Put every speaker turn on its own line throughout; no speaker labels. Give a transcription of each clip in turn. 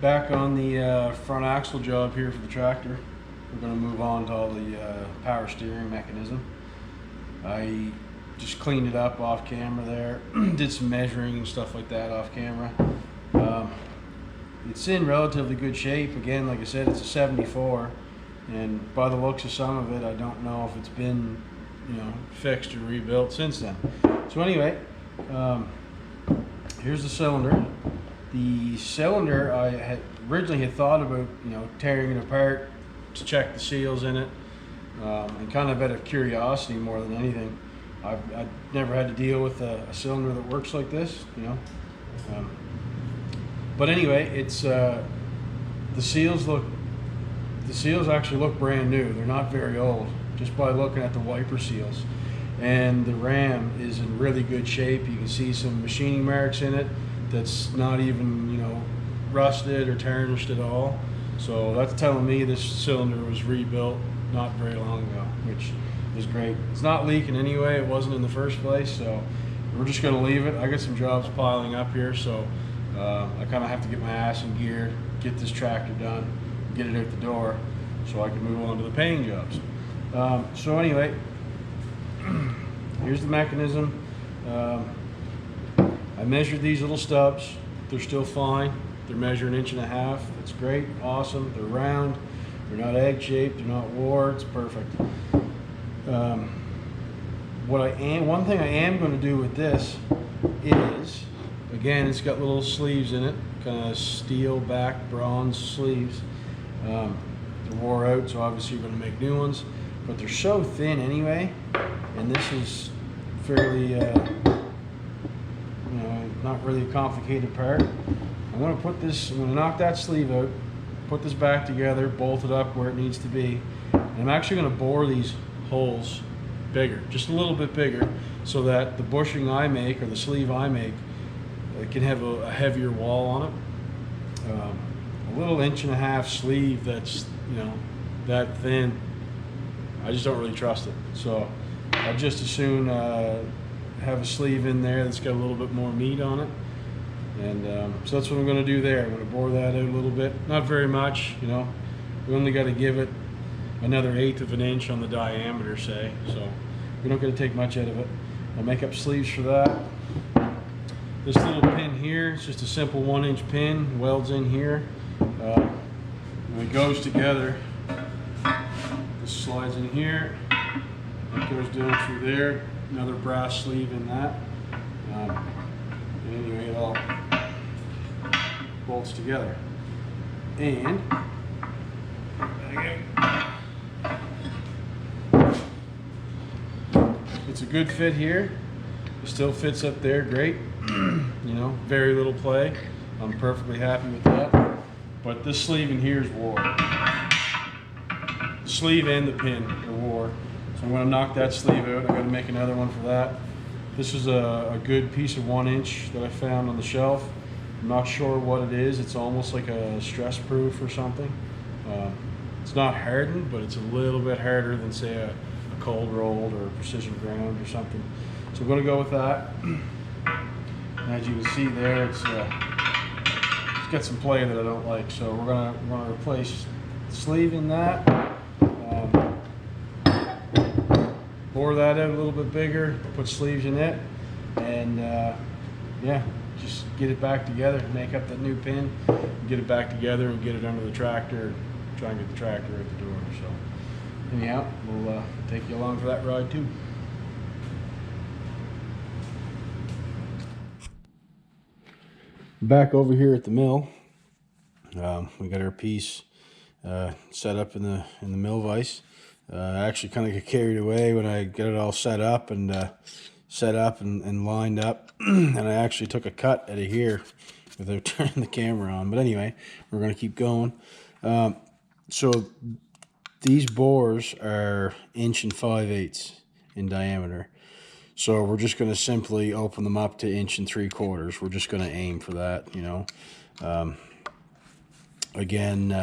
Back on the front axle job here for the tractor. We're going to move on to all the power steering mechanism. I just cleaned it up off camera there, did some measuring and stuff like that off camera. It's in relatively good shape. Again, like I said, it's a 74, and by the looks of some of it, I don't know if it's been, fixed or rebuilt since then. So anyway, here's the cylinder. The cylinder, I had originally thought about, tearing it apart to check the seals in it, and kind of out of curiosity more than anything. I've never had to deal with a cylinder that works like this, But anyway, it's the seals actually look brand new. They're not very old, just by looking at the wiper seals. And the ram is in really good shape. You can see some machining marks in it that's not even, rusted or tarnished at all. So that's telling me this cylinder was rebuilt not very long ago, which is great. It's not leaking anyway. It wasn't in the first place, so we're just going to leave it. I got some jobs piling up here, so I kind of have to get my ass in gear, get this tractor done, get it out the door, so I can move on to the paying jobs. So anyway, here's the mechanism. I measured these little stubs. They're still fine. They're measured 1.5 inches. That's great, awesome. They're round. They're not egg shaped. They're not wore. It's perfect. One thing I am going to do with this is, again, it's got little sleeves in it, kind of steel back bronze sleeves. They're wore out, so obviously you're going to make new ones. But they're so thin anyway, and this is fairly, not really a complicated part. I'm going to knock that sleeve out, put this back together, bolt it up where it needs to be, and I'm actually going to bore these holes bigger, just a little bit bigger, so that the bushing I make, or the sleeve I make, it can have a heavier wall on it. A little 1.5 inch sleeve that's, that thin, I just don't really trust it. So I'd just as soon have a sleeve in there that's got a little bit more meat on it. And so that's what I'm going to do there. I'm going to bore that out a little bit, not very much, we only got to give it another 1/8 of an inch on the diameter, say, so we don't got to take much out of it. I'll make up sleeves for that. This little pin here, it's just a simple 1-inch pin, welds in here. When it goes together, this slides in here, it goes down through there, another brass sleeve in that. Anyway, it all bolts together. And it's a good fit here. It still fits up there great. Very little play. I'm perfectly happy with that. But this sleeve in here is wore. The sleeve and the pin are wore. So I'm going to knock that sleeve out. I got to make another one for that. This is a good piece of 1 inch that I found on the shelf. I'm not sure what it is. It's almost like a stress proof or something. It's not hardened, but it's a little bit harder than, say, a cold rolled or precision ground or something. So I'm going to go with that. And as you can see there, it's got some play that I don't like. So we're going to replace the sleeve in that. Bore that out a little bit bigger, put sleeves in it, and yeah, just get it back together, make up that new pin, get it back together and get it under the tractor, try and get the tractor out the door. So anyhow, we'll take you along for that ride too. Back over here at the mill, we got our piece set up in the mill vise. I actually kind of get carried away when I get it all set up and lined up, and I actually took a cut out of here without turning the camera on. But anyway, we're going to keep going. So these bores are 1 5/8 inches in diameter. So we're just going to simply open them up to 1 3/4. We're just going to aim for that, Again,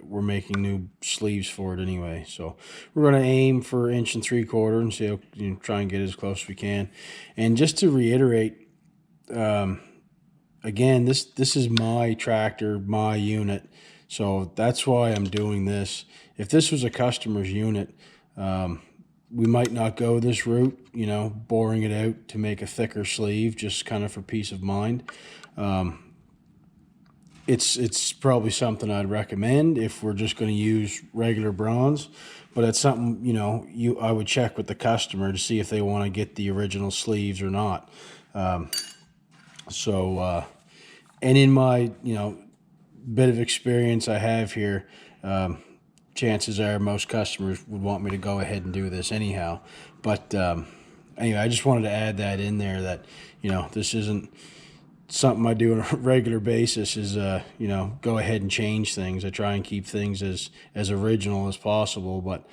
we're making new sleeves for it anyway, so we're going to aim for 1 3/4 and see, try and get as close as we can. And just to reiterate, again, this is my tractor, my unit, so that's why I'm doing this. If this was a customer's unit, we might not go this route, you know, boring it out to make a thicker sleeve, just kind of for peace of mind. It's probably something I'd recommend if we're just going to use regular bronze, but it's something, you know, I would check with the customer to see if they want to get the original sleeves or not. And in my, you know, bit of experience I have here, chances are most customers would want me to go ahead and do this anyhow. But anyway, I just wanted to add that in there, that, you know, this isn't something I do on a regular basis, is, you know, go ahead and change things. I try and keep things as original as possible. But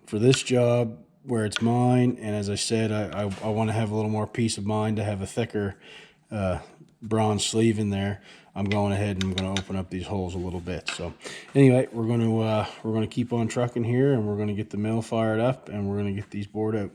for this job, where it's mine, and as I said, I want to have a little more peace of mind to have a thicker bronze sleeve in there, I'm going ahead and I'm going to open up these holes a little bit. So anyway, we're going to keep on trucking here, and we're going to get the mill fired up, and we're going to get these bored out.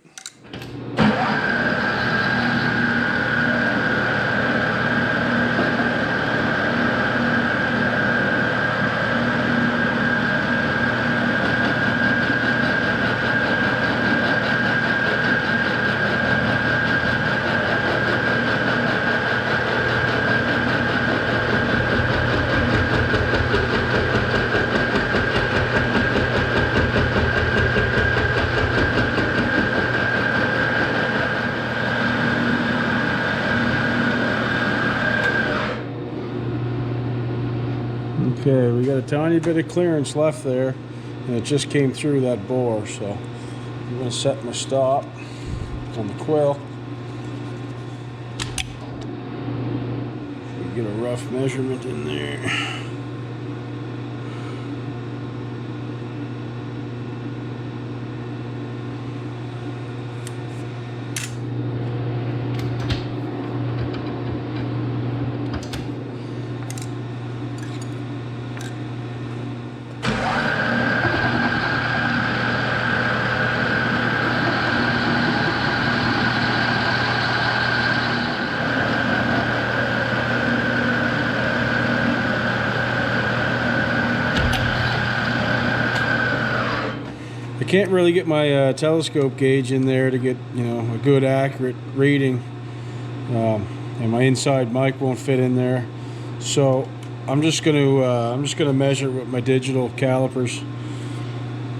Okay, we got a tiny bit of clearance left there, and it just came through that bore, so I'm going to set my stop on the quill. Get a rough measurement in there. I can't really get my telescope gauge in there to get, you know, a good accurate reading, and my inside mic won't fit in there, so I'm just gonna measure with my digital calipers.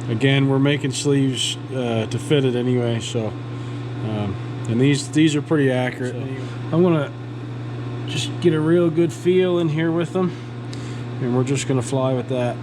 Again, we're making sleeves to fit it anyway, so and these are pretty accurate. So I'm gonna just get a real good feel in here with them, and we're just gonna fly with that.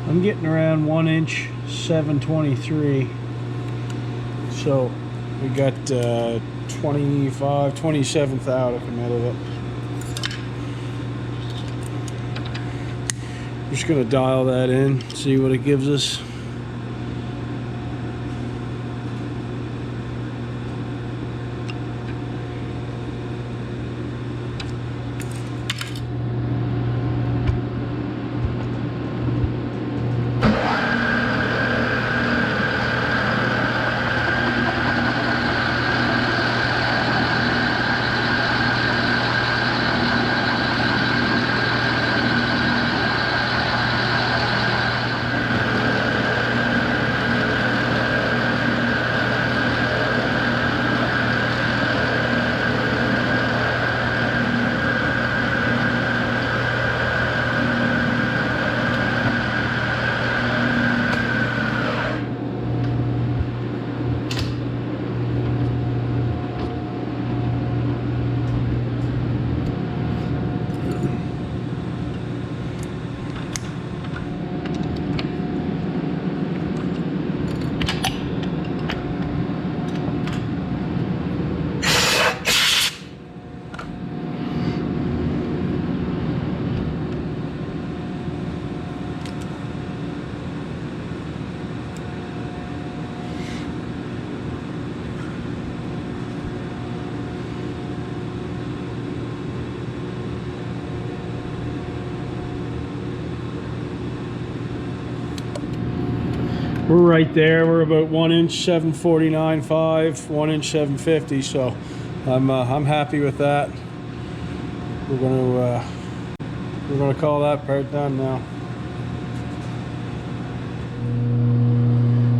I'm getting around 1 inch 723, so we got 27th out to come out of it. Just gonna dial that in, see what it gives us. We're right there. We're about 1 inch 749.5, 1 inch 750. So I'm happy with that. We're gonna call that part done now.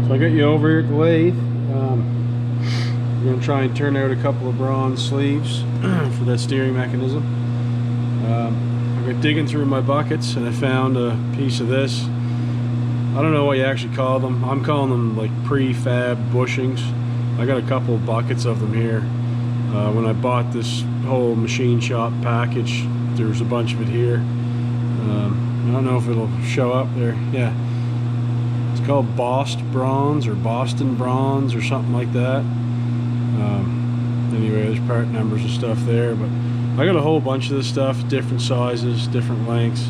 So I got you over here at the lathe. We're gonna try and turn out a couple of bronze sleeves for that steering mechanism. I got digging through my buckets and I found a piece of this. I don't know what you actually call them. I'm calling them like prefab bushings. I got a couple of buckets of them here. When I bought this whole machine shop package, there was a bunch of it here. I don't know if it'll show up there. Yeah, it's called Boston bronze or something like that. Anyway, there's part numbers and stuff there, but I got a whole bunch of this stuff, different sizes, different lengths.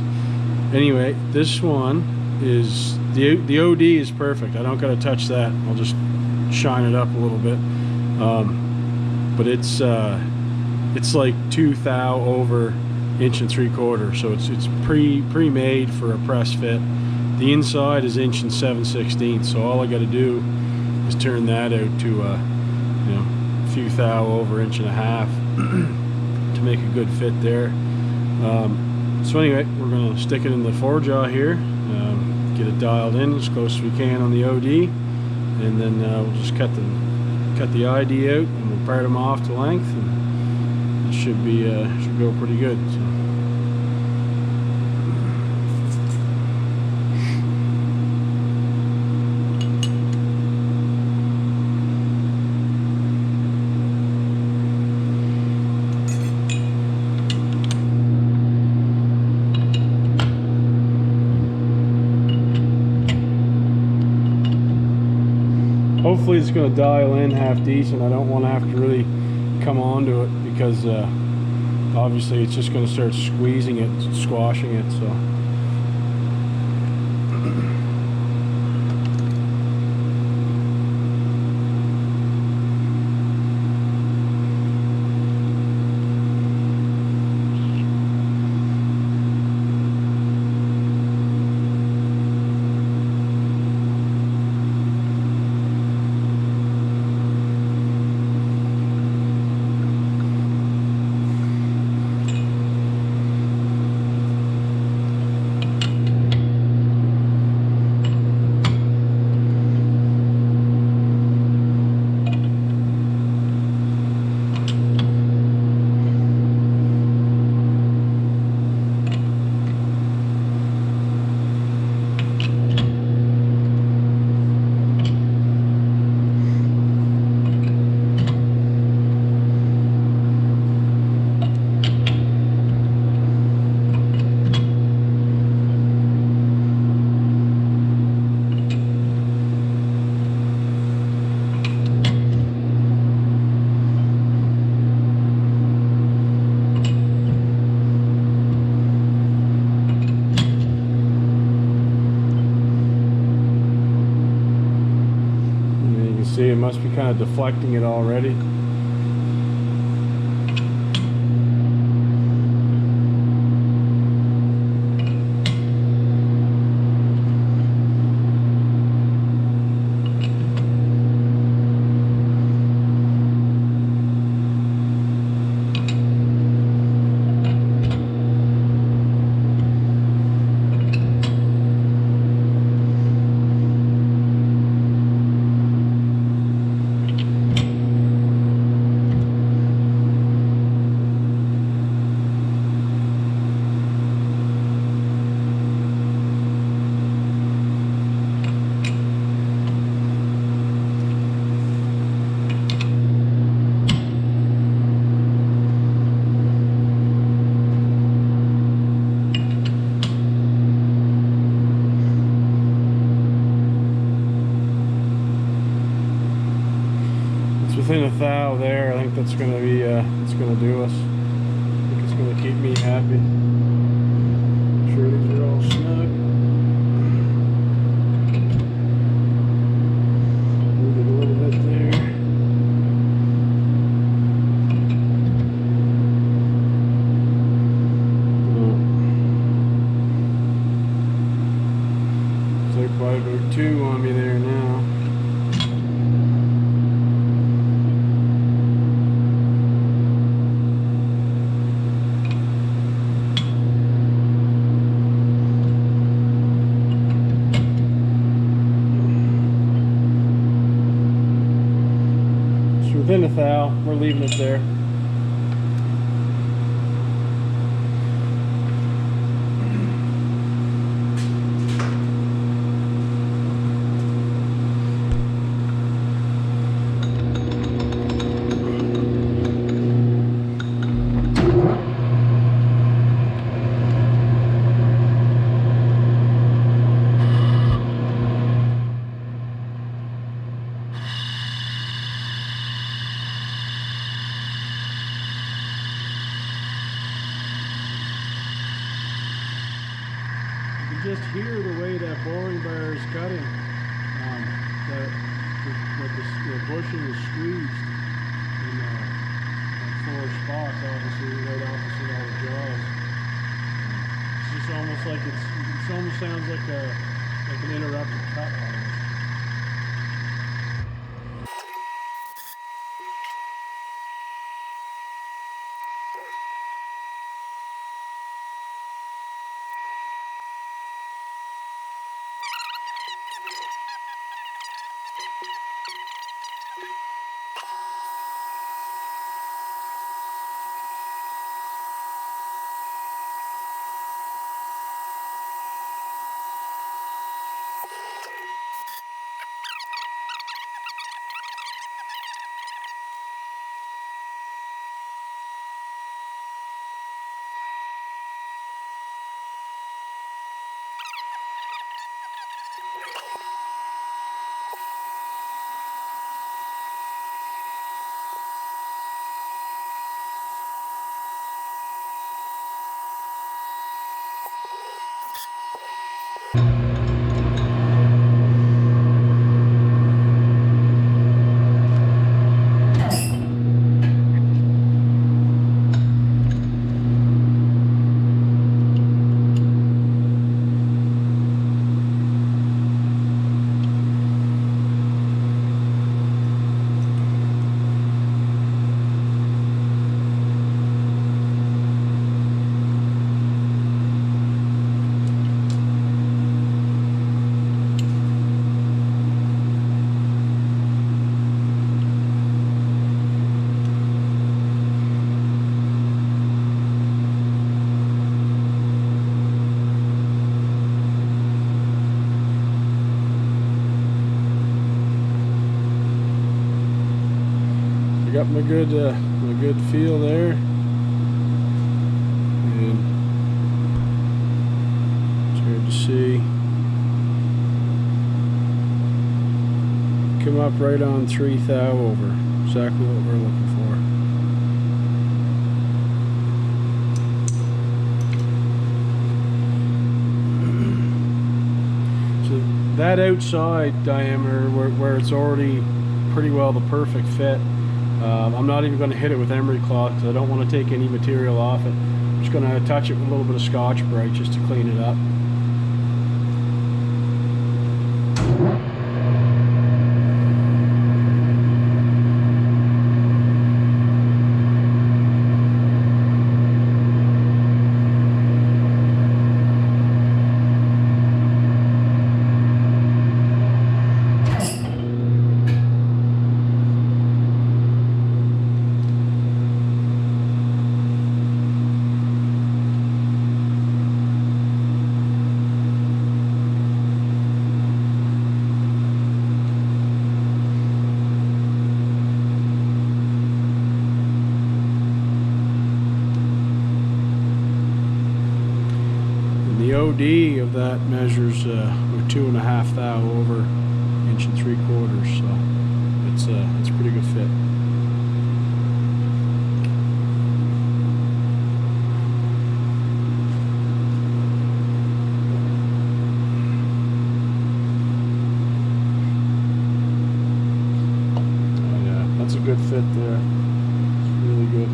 Anyway, this one is the OD is perfect. I don't gotta touch that. I'll just shine it up a little bit. But it's like 2 thou over 1 3/4 inch, so it's pre-made for a press fit. The inside is 1 7/16, so all I got to do is turn that out to a few thou over 1.5 inch to make a good fit there. So anyway, we're gonna stick it in the four-jaw here, get it dialed in as close as we can on the OD, and then we'll just cut the ID out and we'll part them off to length, and it should go pretty good. So. Hopefully it's going to dial in half decent. I don't want to have to really come onto it because obviously it's just going to start squeezing it, squashing it. So. See, it must be kind of deflecting it already. Within a thou there, I think that's going to be it's going to do us. I think it's going to keep me happy. Make sure these are all snug. Move it a little bit there. It's like by Probably about 2 on me there now. It's within a thou. We're leaving it there. Just hear the way that boring bar is cutting. The bushing is squeezed in 4 spots, obviously right opposite all the jaws. It's just almost like it almost sounds like an interrupted cut almost. Got my good feel there, and it's hard to see. Come up right on 3 thou over, exactly what we're looking for. So that outside diameter where it's already pretty well the perfect fit. I'm not even going to hit it with emery cloth because I don't want to take any material off it. I'm just going to touch it with a little bit of Scotch-Brite just to clean it up. The OD of that measures 2.5 thou over 1 3/4, so it's a pretty good fit. Yeah, that's a good fit there. It's really good.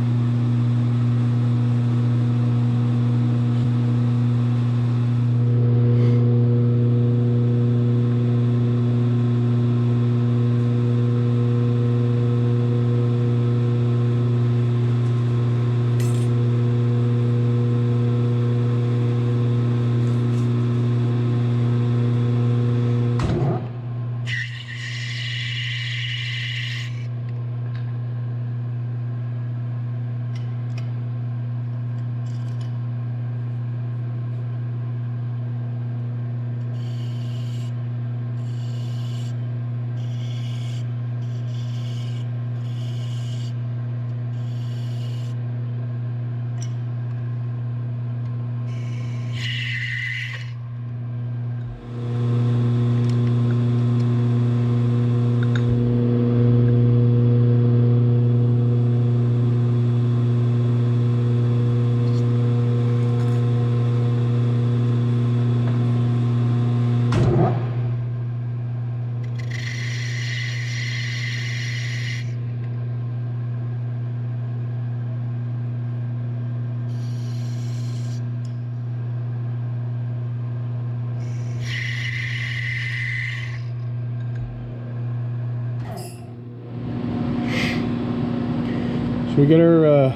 So we got our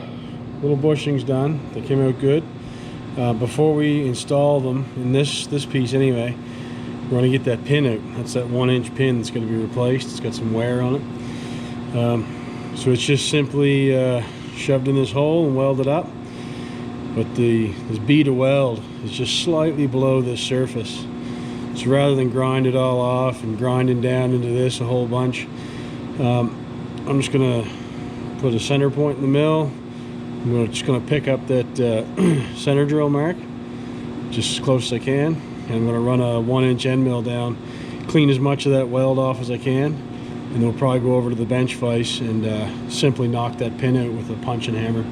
little bushings done. They came out good. Before we install them, in this piece anyway, we're going to get that pin out. That's that 1-inch pin that's going to be replaced. It's got some wear on it. So it's just simply shoved in this hole and welded up. But this bead of weld is just slightly below this surface. So rather than grind it all off and grinding down into this a whole bunch, I'm just going to put a center point in the mill. I'm just going to pick up that center drill mark just as close as I can, and I'm going to run a 1-inch end mill down, clean as much of that weld off as I can, and then we'll probably go over to the bench vise and simply knock that pin out with a punch and hammer.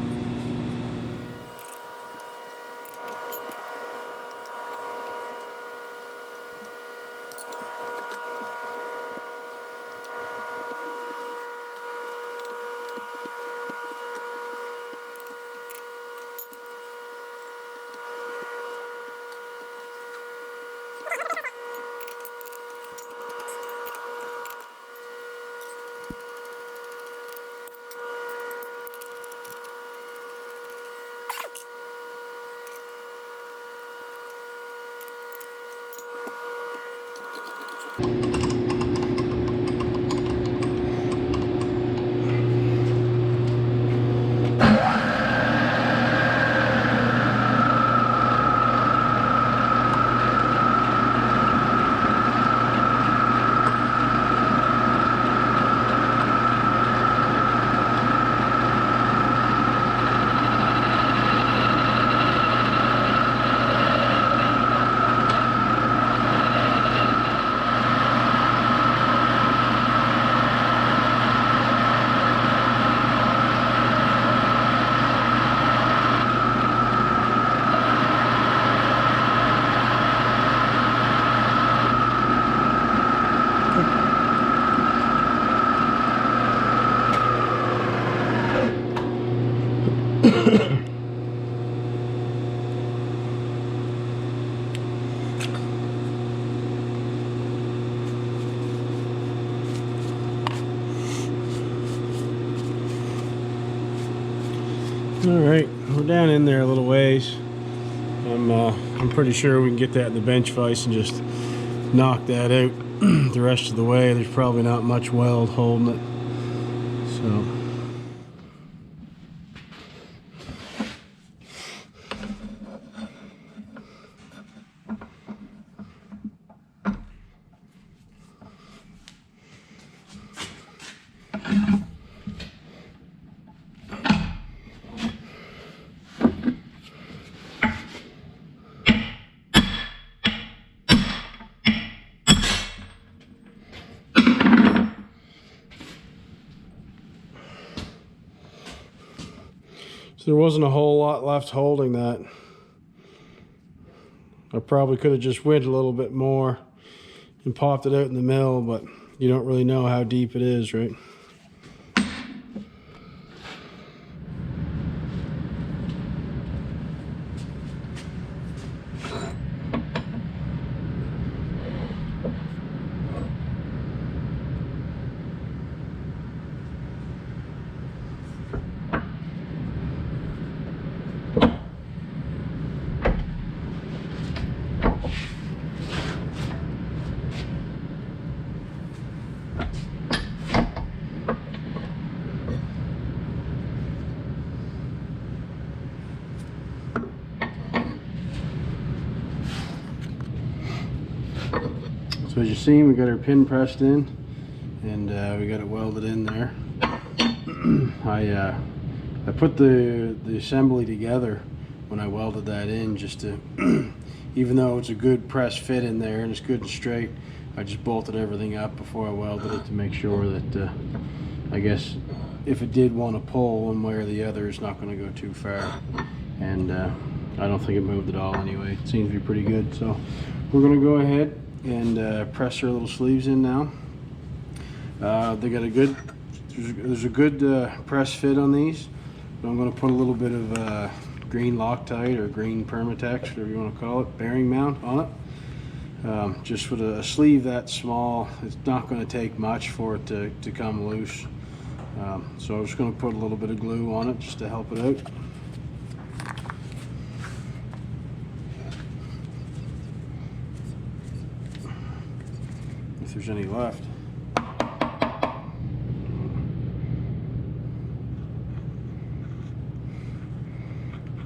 Alright, we're down in there a little ways. I'm pretty sure we can get that in the bench vise and just knock that out the rest of the way. There's probably not much weld holding it. So there wasn't a whole lot left holding that. I probably could have just went a little bit more and popped it out in the mill, but you don't really know how deep it is, right? So as you see, we got our pin pressed in, and we got it welded in there. I put the assembly together when I welded that in, just to even though it's a good press fit in there and it's good and straight, I just bolted everything up before I welded it to make sure that I guess if it did want to pull one way or the other, it's not going to go too far. And I don't think it moved at all anyway. It seems to be pretty good. So we're going to go ahead and press our little sleeves in now. They got a good, there's a good press fit on these. But I'm going to put a little bit of green Loctite or green Permatex, whatever you want to call it, bearing mount on it. Just with a sleeve that small, it's not going to take much for it to come loose. So I'm just going to put a little bit of glue on it just to help it out. If there's any left.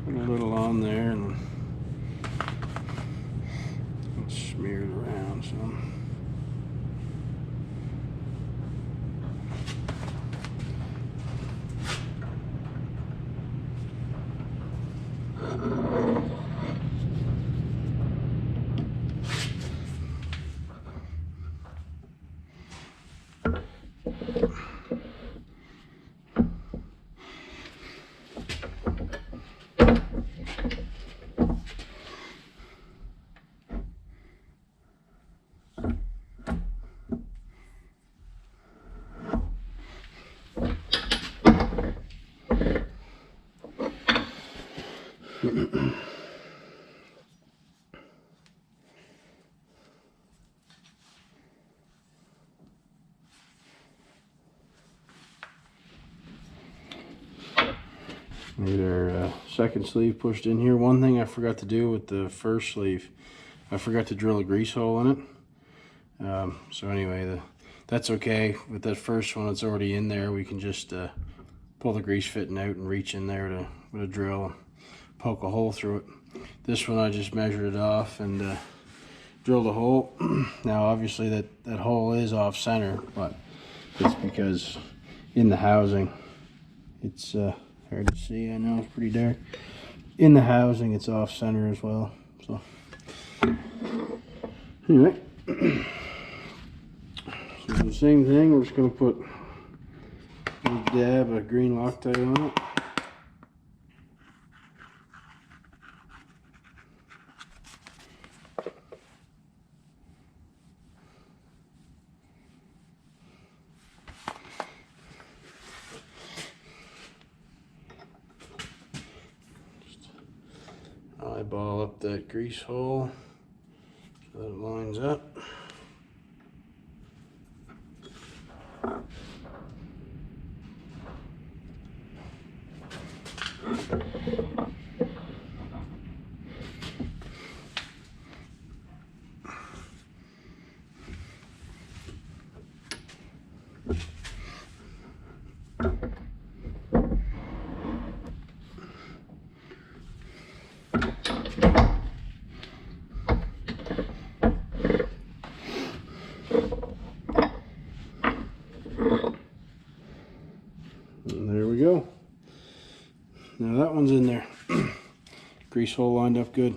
Put a little on there and smear it around some. Get our second sleeve pushed in here. One thing I forgot to do with the first sleeve, I forgot to drill a grease hole in it. So anyway, that's okay. With that first one, it's already in there. We can just pull the grease fitting out and reach in there with a drill and poke a hole through it. This one I just measured it off and drilled a hole. Now obviously that hole is off center, but it's because in the housing, it's hard to see. I know it's pretty dark. In the housing, it's off center as well. So anyway, so the same thing. We're just gonna put a dab of green Loctite on it. Eyeball up that grease hole so that it lines up. And there we go. Now that one's in there. Grease hole lined up good.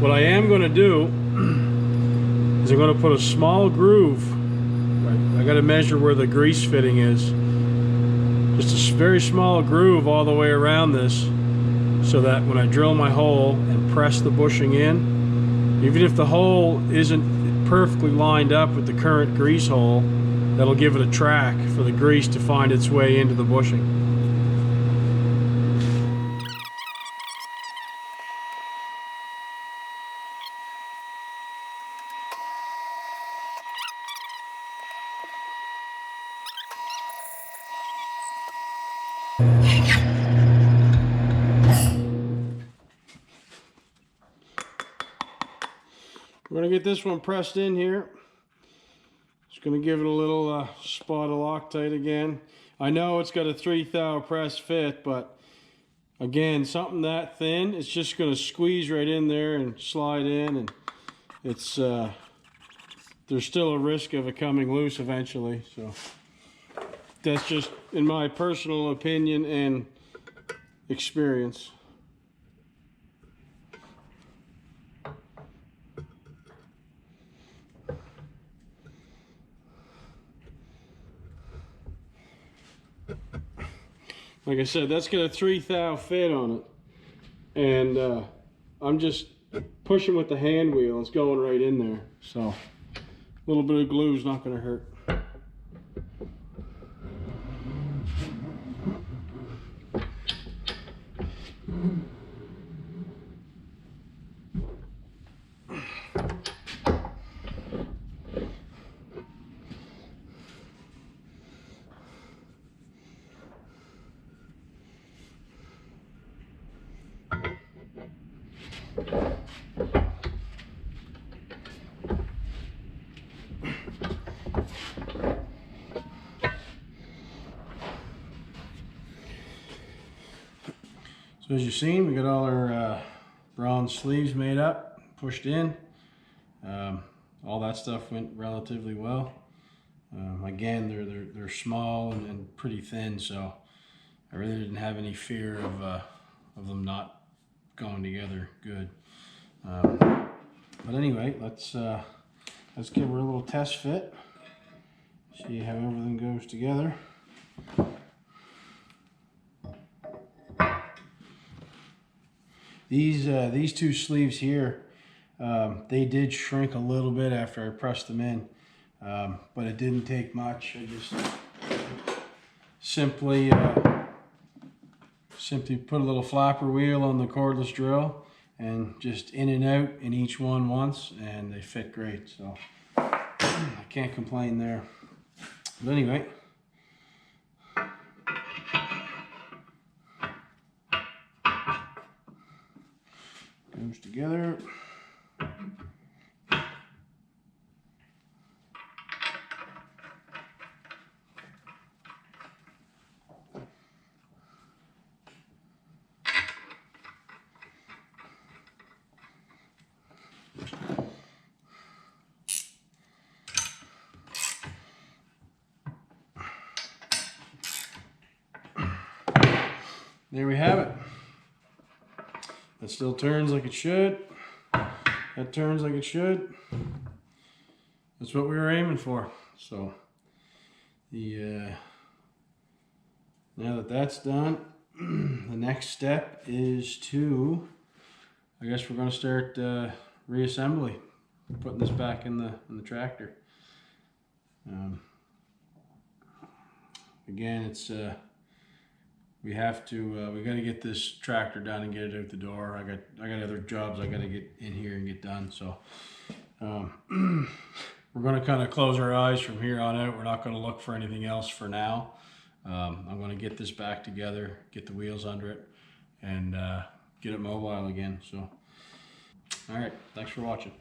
What I am going to do is I'm going to put a small groove. I got to measure where the grease fitting is. Just a very small groove all the way around this, so that when I drill my hole and press the bushing in, even if the hole isn't perfectly lined up with the current grease hole, that'll give it a track for the grease to find its way into the bushing. We're going to get this one pressed in here. Just going to give it a little spot of Loctite again. I know it's got a 3 thou press fit, but again, something that thin, it's just going to squeeze right in there and slide in, and it's there's still a risk of it coming loose eventually. So that's just in my personal opinion and experience. Like I said, that's got a 3 thou fit on it, and I'm just pushing with the hand wheel. It's going right in there, so a little bit of glue is not going to hurt. So as you've seen, we got all our bronze sleeves made up, pushed in. All that stuff went relatively well. Again, they're small and pretty thin, so I really didn't have any fear of them not going together good. But anyway, let's give her a little test fit. See how everything goes together. These two sleeves here, they did shrink a little bit after I pressed them in, but it didn't take much. I just simply put a little flapper wheel on the cordless drill and just in and out in each one once, and they fit great. So I can't complain there. But anyway. Goes together. There we have it. That still turns like it should. That turns like it should. That's what we were aiming for. So now that that's done, the next step is to, I guess we're going to start reassembly, putting this back in the tractor. Again, it's we got to get this tractor done and get it out the door. I got other jobs I got to get in here and get done. So we're going to kind of close our eyes from here on out. We're not going to look for anything else for now. I'm going to get this back together, get the wheels under it, and get it mobile again. So, all right, thanks for watching.